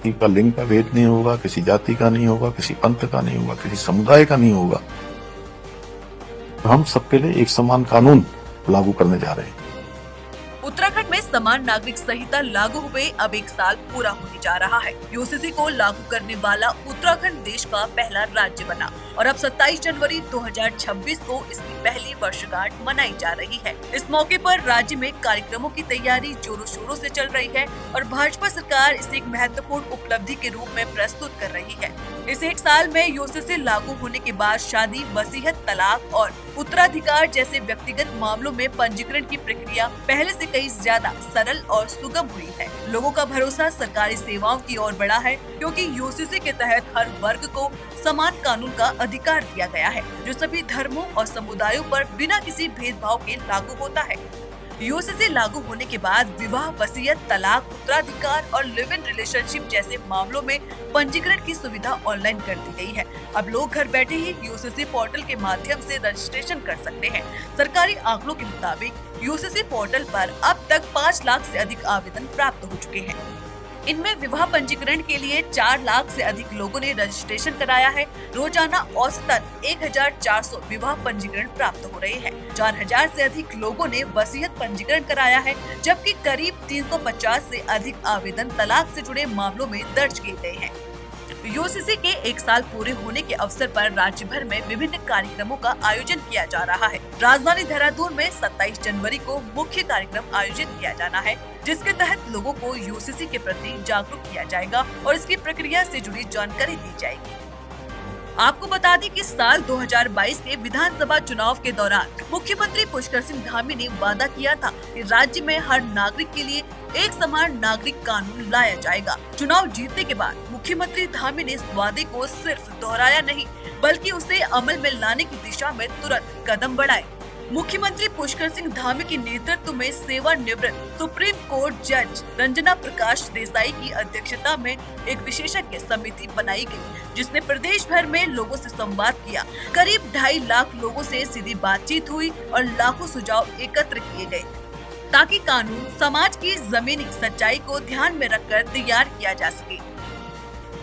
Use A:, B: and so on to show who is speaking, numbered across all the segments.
A: व्यक्ति का लिंग का भेद नहीं होगा, किसी जाति का नहीं होगा, किसी पंथ का नहीं होगा, किसी समुदाय का नहीं होगा। हम सबके लिए एक समान कानून लागू करने जा रहे हैं।
B: उत्तराखंड में समान नागरिक संहिता लागू हुए अब 1 साल पूरा होने जा रहा है। यूसीसी को लागू करने वाला उत्तराखंड देश का पहला राज्य बना और अब 27 जनवरी 2026 को इसकी पहली वर्षगांठ मनाई जा रही है। इस मौके पर राज्य में कार्यक्रमों की तैयारी जोरों शोरों से चल रही है और भाजपा सरकार इसे एक महत्वपूर्ण उपलब्धि के रूप में प्रस्तुत कर रही है। इस 1 साल में यूसीसी लागू होने के बाद शादी, वसीयत, तलाक और उत्तराधिकार जैसे व्यक्तिगत मामलों में पंजीकरण की प्रक्रिया पहले से कई ज्यादा सरल और सुगम हुई है। लोगों का भरोसा सरकारी सेवाओं की ओर बढ़ा है क्योंकि यूसीसी के तहत हर वर्ग को समान कानून का अधिकार दिया गया है, जो सभी धर्मों और समुदायों पर बिना किसी भेदभाव के लागू होता है। यूसीसी लागू होने के बाद विवाह, वसीयत, तलाक, उत्तराधिकार और लिव इन रिलेशनशिप जैसे मामलों में पंजीकरण की सुविधा ऑनलाइन कर दी गई है। अब लोग घर बैठे ही यूसीसी पोर्टल के माध्यम से रजिस्ट्रेशन कर सकते हैं। सरकारी आंकड़ों के मुताबिक यूसीसी पोर्टल पर अब तक 5 लाख से अधिक आवेदन प्राप्त हो चुके हैं। इनमें विवाह पंजीकरण के लिए 4 लाख से अधिक लोगों ने रजिस्ट्रेशन कराया है। रोजाना औसतन 1400 विवाह पंजीकरण प्राप्त हो रहे हैं। 4000 से अधिक लोगों ने वसीयत पंजीकरण कराया है, जबकि करीब 350 से अधिक आवेदन तलाक से जुड़े मामलों में दर्ज किए गए हैं। यूसीसी के 1 साल पूरे होने के अवसर पर राज्य भर में विभिन्न कार्यक्रमों का आयोजन किया जा रहा है। राजधानी देहरादून में 27 जनवरी को मुख्य कार्यक्रम आयोजित किया जाना है, जिसके तहत लोगों को यूसीसी के प्रति जागरूक किया जाएगा और इसकी प्रक्रिया से जुड़ी जानकारी दी जाएगी। आपको बता दें कि साल 2022 के विधानसभा चुनाव के दौरान मुख्यमंत्री पुष्कर सिंह धामी ने वादा किया था कि राज्य में हर नागरिक के लिए एक समान नागरिक कानून लाया जाएगा। चुनाव जीतने के बाद मुख्यमंत्री धामी ने इस वादे को सिर्फ दोहराया नहीं, बल्कि उसे अमल में लाने की दिशा में तुरंत कदम बढ़ाए। मुख्यमंत्री पुष्कर सिंह धामी के नेतृत्व में सेवानिवृत्त सुप्रीम कोर्ट जज रंजना प्रकाश देसाई की अध्यक्षता में एक विशेषज्ञ समिति बनाई गई, जिसने प्रदेश भर में लोगों से संवाद किया। करीब 2.5 लाख लोगों से सीधी बातचीत हुई और लाखों सुझाव एकत्र किए गए, ताकि कानून समाज की जमीनी सच्चाई को ध्यान में रखकर तैयार किया जा सके।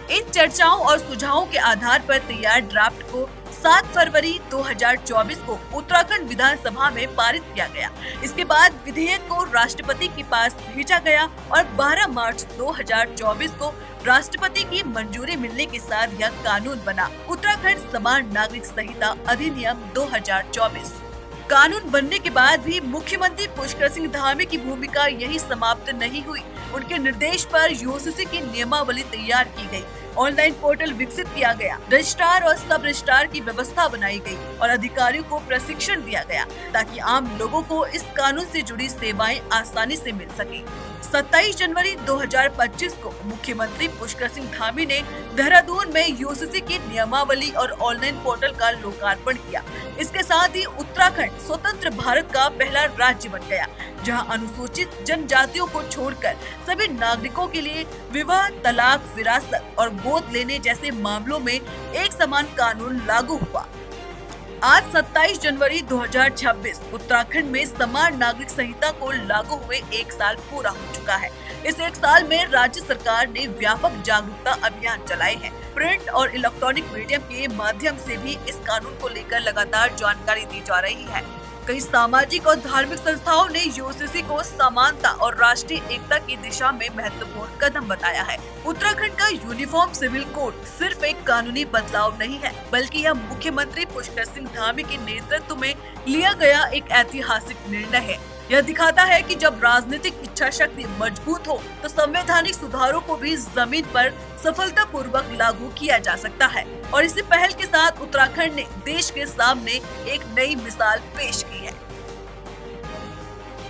B: इन चर्चाओं और सुझावों के आधार पर तैयार ड्राफ्ट को 7 फरवरी 2024 को उत्तराखंड विधानसभा में पारित किया गया। इसके बाद विधेयक को राष्ट्रपति के पास भेजा गया और 12 मार्च 2024 को राष्ट्रपति की मंजूरी मिलने के साथ यह कानून बना, उत्तराखंड समान नागरिक संहिता अधिनियम 2024। कानून बनने के बाद भी मुख्यमंत्री पुष्कर सिंह धामी की भूमिका यही समाप्त नहीं हुई। उनके निर्देश पर यूसीसी की नियमावली तैयार की गई, ऑनलाइन पोर्टल विकसित किया गया, रजिस्ट्रार और सब रजिस्ट्रार की व्यवस्था बनाई गई और अधिकारियों को प्रशिक्षण दिया गया, ताकि आम लोगों को इस कानून से जुड़ी सेवाएं आसानी से मिल सके। 27 जनवरी 2025 को मुख्यमंत्री पुष्कर सिंह धामी ने देहरादून में यूसीसी की नियमावली और ऑनलाइन पोर्टल का लोकार्पण किया। इसके साथ ही उत्तराखंड स्वतंत्र भारत का पहला राज्य बन गया, जहां अनुसूचित जनजातियों को छोड़कर सभी नागरिकों के लिए विवाह, तलाक, विरासत और गोद लेने जैसे मामलों में एक समान कानून लागू हुआ। आज 27 जनवरी 2026 उत्तराखंड में समान नागरिक संहिता को लागू हुए 1 साल पूरा हो चुका है। इस 1 साल में राज्य सरकार ने व्यापक जागरूकता अभियान चलाए हैं। प्रिंट और इलेक्ट्रॉनिक मीडियम के माध्यम से भी इस कानून को लेकर लगातार जानकारी दी जा रही है। कई सामाजिक और धार्मिक संस्थाओं ने यूसीसी को समानता और राष्ट्रीय एकता की दिशा में महत्वपूर्ण कदम बताया है। उत्तराखंड का यूनिफॉर्म सिविल कोड सिर्फ एक कानूनी बदलाव नहीं है, बल्कि यह मुख्यमंत्री पुष्कर सिंह धामी के नेतृत्व में लिया गया एक ऐतिहासिक निर्णय है। यह दिखाता है कि जब राजनीतिक इच्छा शक्ति मजबूत हो तो संवैधानिक सुधारों को भी जमीन पर सफलतापूर्वक लागू किया जा सकता है। और इसी पहल के साथ उत्तराखंड ने देश के सामने एक नई मिसाल पेश की है।